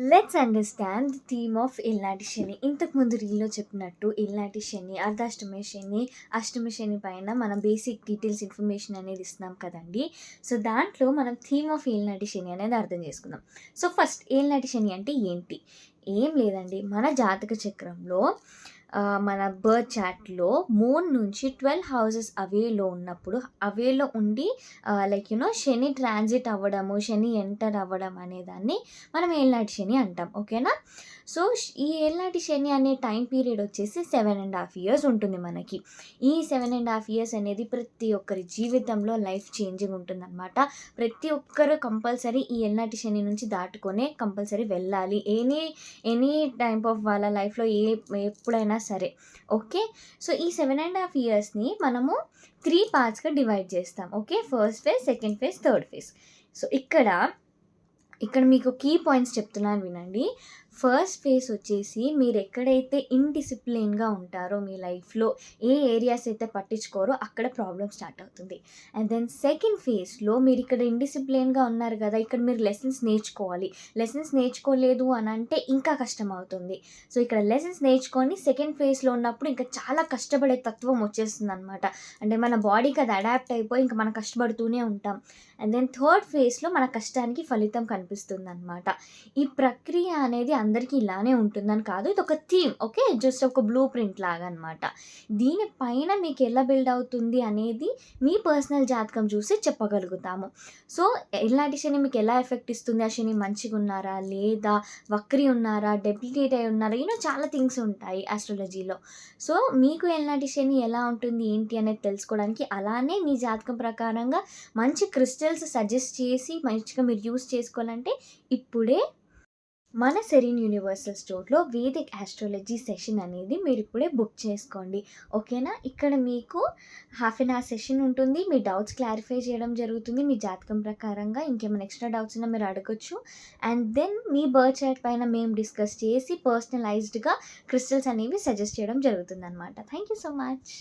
Let's understand the theme of ఏలినాటి శని. ఇంతకుముందు రీల్‌లో చెప్పినట్టు ఏలినాటి శని, అర్ధాష్టమి శని, అష్టమి శని పైన మనం బేసిక్ డీటెయిల్స్ ఇన్ఫర్మేషన్ అనేది ఇస్తున్నాం కదండీ! సో, దాంట్లో మనం థీమ్ ఆఫ్ ఏలినాటి శని అనేది అర్థం చేసుకుందాం. సో, ఫస్ట్ ఏలినాటి శని అంటే ఏంటి? ఏం లేదండి. మన జాతక చక్రంలో మన బర్త్ చార్ట్‌లో మూన్ నుంచి 12 హౌసెస్ అవేలో ఉన్నప్పుడు, అవేలో ఉండి శని ట్రాన్సిట్ అవ్వడము, శని ఎంటర్ అవ్వడం అనేదాన్ని మనం ఏలినాటి శని అంటాం. ఓకేనా? సో, ఈ ఏలినాటి శని అనే టైం పీరియడ్ వచ్చేసి 7½ ఇయర్స్ ఉంటుంది మనకి. ఈ 7½ ఇయర్స్ అనేది ప్రతి ఒక్కరి జీవితంలో లైఫ్ చేంజింగ్ ఉంటుందనమాట. ప్రతి ఒక్కరు కంపల్సరీ ఈ ఏలినాటి శని నుంచి దాటుకొనే కంపల్సరీ వెళ్ళాలి. ఎనీ టైప్ ఆఫ్ వాళ్ళ లైఫ్‌లో ఎప్పుడైనా సరే. ఓకే. సో, ఈ 7½ ఇయర్స్‌ని మనము 3 పార్ట్స్‌గా డివైడ్ చేస్తాం. Okay. First phase, second phase, third phase. So, ఇక్కడ మీకు కీ పాయింట్స్ చెప్తున్నాను వినండి. ఫస్ట్ ఫేజ్ వచ్చేసి మీరెక్కడైతే ఇండిసిప్లిన్‌గా ఉంటారో మీ లైఫ్‌లో, ఏ ఏరియాస్ అయితే పట్టించుకోరో అక్కడ ప్రాబ్లమ్ స్టార్ట్ అవుతుంది. అండ్ దెన్ సెకండ్ ఫేజ్‌లో మీరిక్కడ ఇండిసిప్లిన్‌గా ఉన్నారు కదా! ఇక్కడ మీరు లెసన్స్ నేర్చుకోవాలి. లెసన్స్ నేర్చుకోలేదు అనంటే ఇంకా కష్టమవుతుంది. సో, ఇక్కడ లెసన్స్ నేర్చుకొని సెకండ్ ఫేజ్‌లో ఉన్నప్పుడు ఇంకా చాలా కష్టపడే తత్వం వచ్చేస్తుందనమాట. అంటే మన బాడీకి అది అడాప్ట్ అయిపోయి ఇంక మనం కష్టపడుతూనే ఉంటాం. అండ్ దెన్ థర్డ్ ఫేజ్‌లో మన కష్టానికి ఫలితం కనిపిస్తుందనమాట. ఈ ప్రక్రియ అనేది అందరికీ ఇలానే ఉంటుందని కాదు. ఇదొక థీమ్. ఓకే. జస్ట్ ఒక బ్లూ ప్రింట్ లాగా అనమాట. దీని పైన మీకు ఎలా బిల్డ్ అవుతుంది అనేది మీ పర్సనల్ జాతకం చూసి చెప్పగలుగుతాము. సో, ఏలినాటి శని మీకు ఎలా ఎఫెక్ట్ ఇస్తుంది? ఆ శని మంచిగున్నారా? లేదా? వక్రి ఉన్నారా? డెబిలిటేట్ అయి ఉన్నారా? చాలా థింగ్స్ ఉంటాయి ఆస్ట్రాలజీలో. సో, మీకు ఏలినాటి శని ఎలా ఉంటుంది? ఏంటి? అనేది తెలుసుకోవడానికి అలానే మీ జాతకం ప్రకారంగా మంచి క్రిస్టల్స్ సజెస్ట్ చేసి మంచిగా మీరు యూజ్ చేసుకోవాలంటే ఇప్పుడే మన సెరీన్ యూనివర్సల్ స్టోర్‌లో వేదిక్ ఆస్ట్రాలజీ సెషన్ అనేది మీరిప్పుడే బుక్ చేసుకోండి. ఓకేనా? ఇక్కడ మీకు హాఫ్ ఎన్ అవర్ సెషన్ ఉంటుంది. మీ డౌట్స్ క్లారిఫై చేయడం జరుగుతుంది. మీ జాతకం ప్రకారంగా ఇంకేమైనా ఎక్స్‌ట్రా డౌట్స్ ఉన్నా మీరు అడగొచ్చు. అండ్ దెన్ మీ బర్త్ చార్ట్ పైన మేము డిస్కస్ చేసి పర్సనలైజ్డ్‌గా క్రిస్టల్స్ అనేవి సజెస్ట్ చేయడం జరుగుతుందనమాట. Thank you so much.